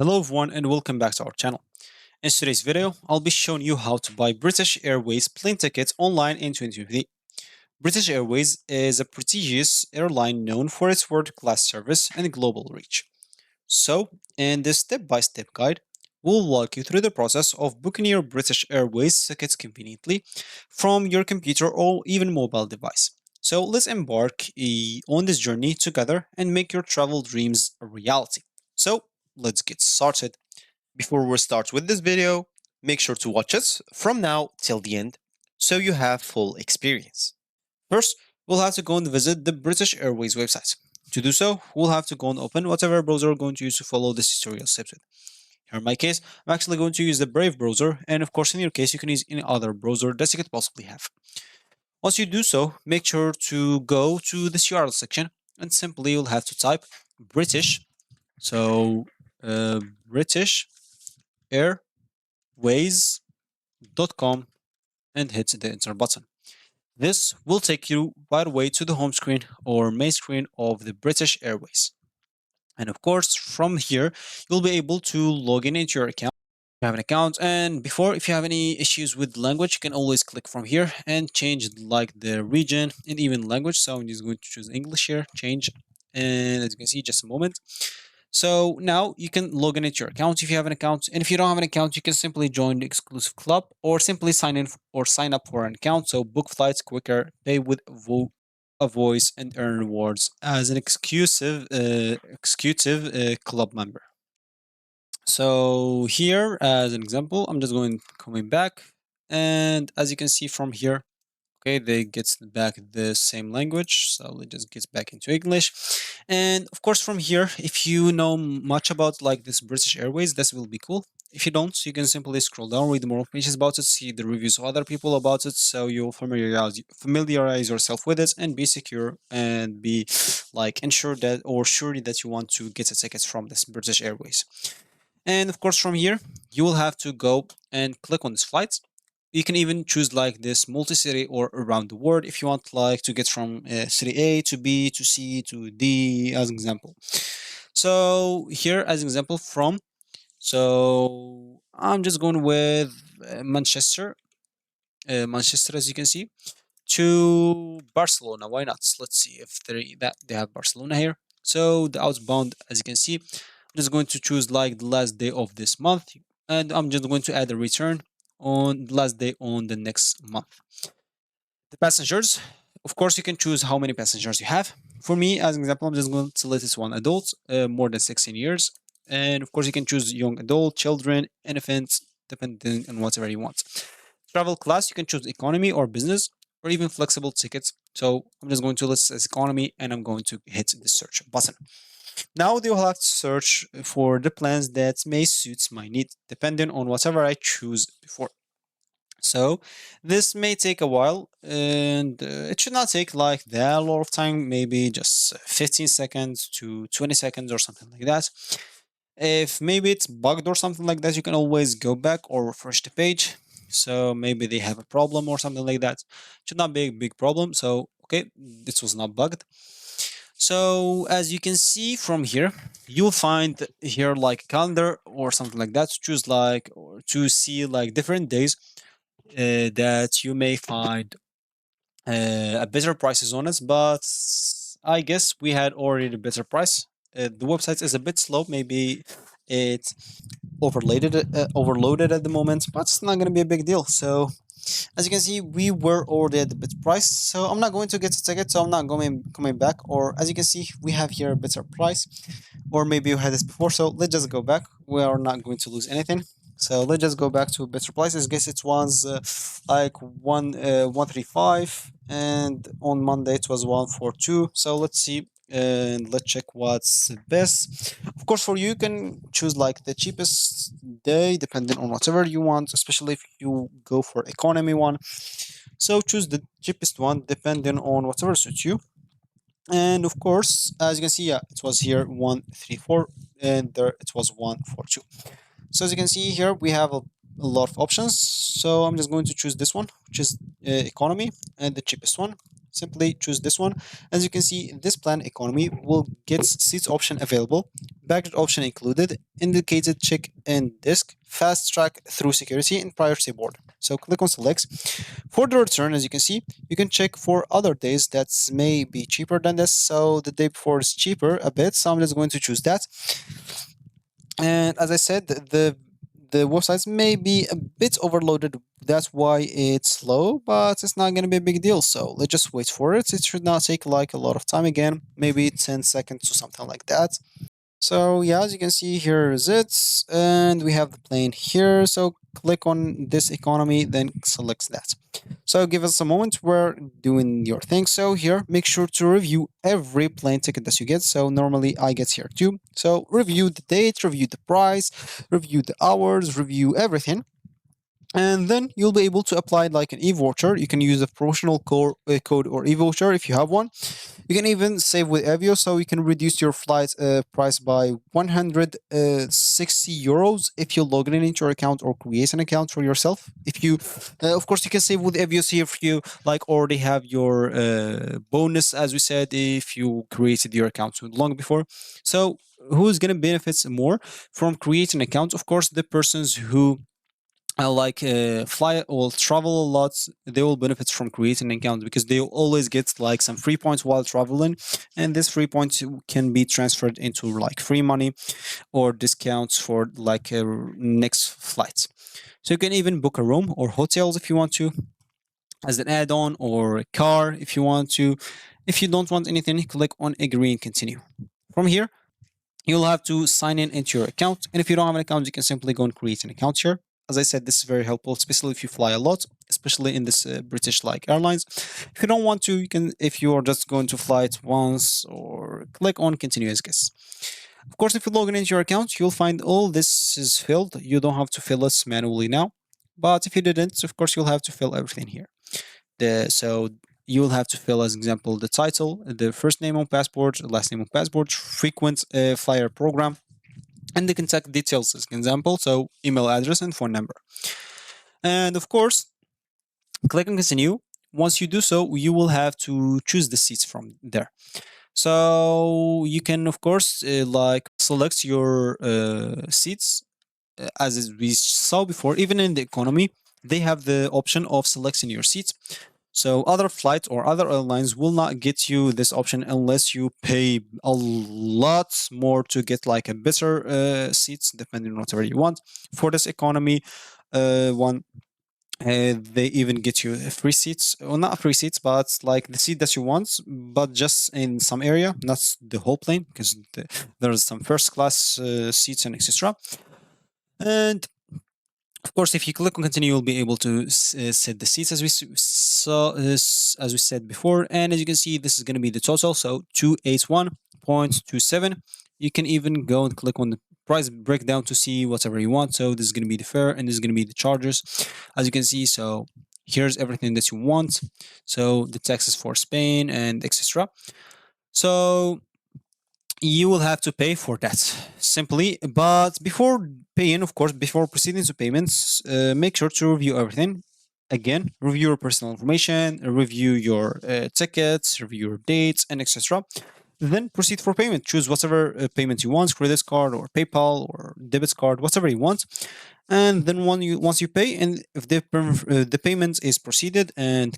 Hello everyone and welcome back to our channel. In today's video, I'll be showing you how to buy British Airways plane tickets online in 2023. British Airways is a prestigious airline known for its world-class service and global reach. So, in this step-by-step guide, we'll walk you through the process of booking your British Airways tickets conveniently from your computer or even mobile device. So let's embark on this journey together and make your travel dreams a reality. So let's get started. Before we start with this video, make sure to watch us from now till the end so you have full experience. First, we'll have to go and visit the British Airways website. To do so, we'll have to go and open whatever browser we're going to use to follow this tutorial steps with. Here in my case, I'm actually going to use the Brave browser, and of course in your case you can use any other browser that you could possibly have. Once you do so, make sure to go to this URL section and simply you'll have to type British, so British airways.com and hit the enter button. This will take you right away to the home screen or main screen of the British Airways. And of course, from here, you'll be able to log in into your account. You have an account, and before, if you have any issues with language, you can always click from here and change like the region and even language. So I'm just going to choose English here, change, and as you can see, just a moment. So now you can log in at your account if you have an account, and if you don't have an account, you can simply join the exclusive club or simply sign in or sign up for an account. So book flights quicker, pay with a voice, and earn rewards as an exclusive club member. So here, as an example, I'm just coming back, and as you can see from here, okay, they gets back the same language, so it just gets back into English. And of course from here, if you know much about like this British Airways, this will be cool. If you don't, you can simply scroll down, read more information about it, see the reviews of other people about it, so you'll familiarize yourself with it and be secure and be like ensure that or sure that you want to get a ticket from this British Airways. And of course from here you will have to go and click on this flight. You can even choose like this multi-city or around the world if you want like to get from city A to B to C to D as an example. So here as an example from, so I'm just going with Manchester as you can see, to Barcelona. Why not? Let's see if they have Barcelona here. So the outbound, as you can see, I'm just going to choose like the last day of this month, and I'm just going to add a return on the last day on the next month. The passengers, of course, you can choose how many passengers you have. For me, as an example, I'm just going to select this one adult, more than 16 years. And of course, you can choose young adult, children, infants, depending on whatever you want. Travel class, you can choose economy or business or even flexible tickets. So I'm just going to list as economy and I'm going to hit the search button. Now they will have to search for the plans that may suit my need, depending on whatever I choose before. So this may take a while, and it should not take like that a lot of time, maybe just 15 seconds to 20 seconds or something like that. If maybe it's bugged or something like that, you can always go back or refresh the page. So maybe they have a problem or something like that. Should not be a big problem. So, okay, this was not bugged. So as you can see from here, you'll find here like calendar or something like that to choose like or to see like different days that you may find a better prices on it. But I guess we had already a better price. The website is a bit slow. Maybe it's overloaded at the moment, but it's not going to be a big deal. So as you can see, we were already at the bid price, so I'm not going to get a ticket, so I'm not coming back. Or as you can see, we have here a better price, or maybe you had this before. So let's just go back. We are not going to lose anything. So let's just go back to a better price. I guess it was like 135, and on Monday it was 142. So let's see and let's check what's best. Of course, for you, you can choose like the cheapest day depending on whatever you want, especially if you go for economy one. So choose the cheapest one depending on whatever suits you. And of course, as you can see, yeah, it was here 134 and there it was 142. So as you can see here, we have a lot of options. So I'm just going to choose this one, which is economy and the cheapest one. simply choose this one. As you can see, this plan economy will get seats option available, baggage option included, indicated check-in desk, fast track through security, and priority board. So click on select. For the return, as you can see, you can check for other days that may be cheaper than this. So the day before is cheaper a bit, so I'm just going to choose that. And as I said, the websites may be a bit overloaded. That's why it's slow, but it's not going to be a big deal. So let's just wait for it. It should not take like a lot of time again, maybe 10 seconds or something like that. So yeah, as you can see, here is it, and we have the plane here. So click on this economy, then select that. So give us a moment. We're doing your thing. So here, make sure to review every plane ticket that you get. So normally I get here too. So review the date, review the price, review the hours, review everything. And then you'll be able to apply like an e-voucher. You can use a promotional code or e-voucher if you have one. You can even save with avios, so you can reduce your flight price by 160 euros if you log in into your account or create an account for yourself. If you, of course, you can save with avios here if you like already have your bonus, as we said, if you created your account long before. So who's gonna benefit more from creating an account? Of course, the persons who fly or travel a lot, they will benefit from creating an account because they always get like some free points while traveling, and this free points can be transferred into like free money or discounts for like next flights. So you can even book a room or hotels if you want to as an add-on, or a car if you want to. If you don't want anything, click on agree and continue. From here, you'll have to sign in into your account. And if you don't have an account, you can simply go and create an account here. As I said, this is very helpful, especially if you fly a lot, especially in this British like airlines. If you don't want to, you can, if you are just going to fly it once, or click on continue as guest. Of course, if you log in into your account, you'll find all this is filled. You don't have to fill it manually now. But if you didn't, of course, you'll have to fill everything here. So you'll have to fill, as example, the title, the first name on passport, last name on passport, frequent flyer program, and the contact details as example, so email address and phone number. And of course, click on continue. Once you do so, you will have to choose the seats from there. So you can, of course, like select your seats as we saw before. Even in the economy, they have the option of selecting your seats. So other flights or other airlines will not get you this option unless you pay a lot more to get like a better seats, depending on whatever you want. For this economy one, they even get you free seats, or not free seats, but like the seat that you want, but just in some area, not the whole plane, because there's some first class seats and etc. And of course, if you click on continue, you'll be able to set the seats as we saw, as we said before. And as you can see, this is going to be the total. So 281.27. You can even go and click on the price breakdown to see whatever you want. So this is going to be the fare, and this is going to be the charges, as you can see. So here's everything that you want. So the taxes for Spain and etc. So you will have to pay for that simply. But before paying, of course, before proceeding to payments, make sure to review everything. Again, review your personal information, review your tickets, review your dates, and etc. Then proceed for payment. Choose whatever payment you want, credit card or PayPal or debit card, whatever you want. And then once you pay, and if the payment is proceeded and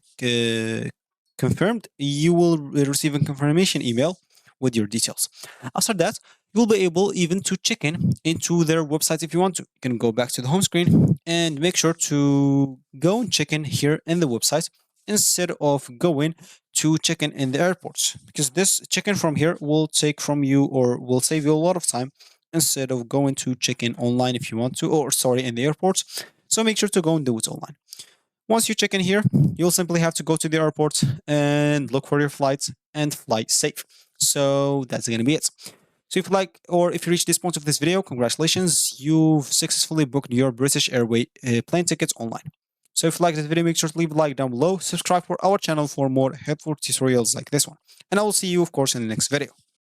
confirmed, you will receive a confirmation email with your details. After that, you'll be able even to check in into their website if you want to. You can go back to the home screen and make sure to go and check in here in the website instead of going to check in the airports, because this check in from here will take from you, or will save you a lot of time instead of going to check in online if you want to, or sorry, in the airports. So make sure to go and do it online. Once you check in here, you'll simply have to go to the airport and look for your flights and fly safe. So that's going to be it. So if you like, or if you reach this point of this video, congratulations, you've successfully booked your British Airways plane tickets online. So if you like this video, make sure to leave a like down below, subscribe for our channel for more helpful tutorials like this one. And I will see you, of course, in the next video.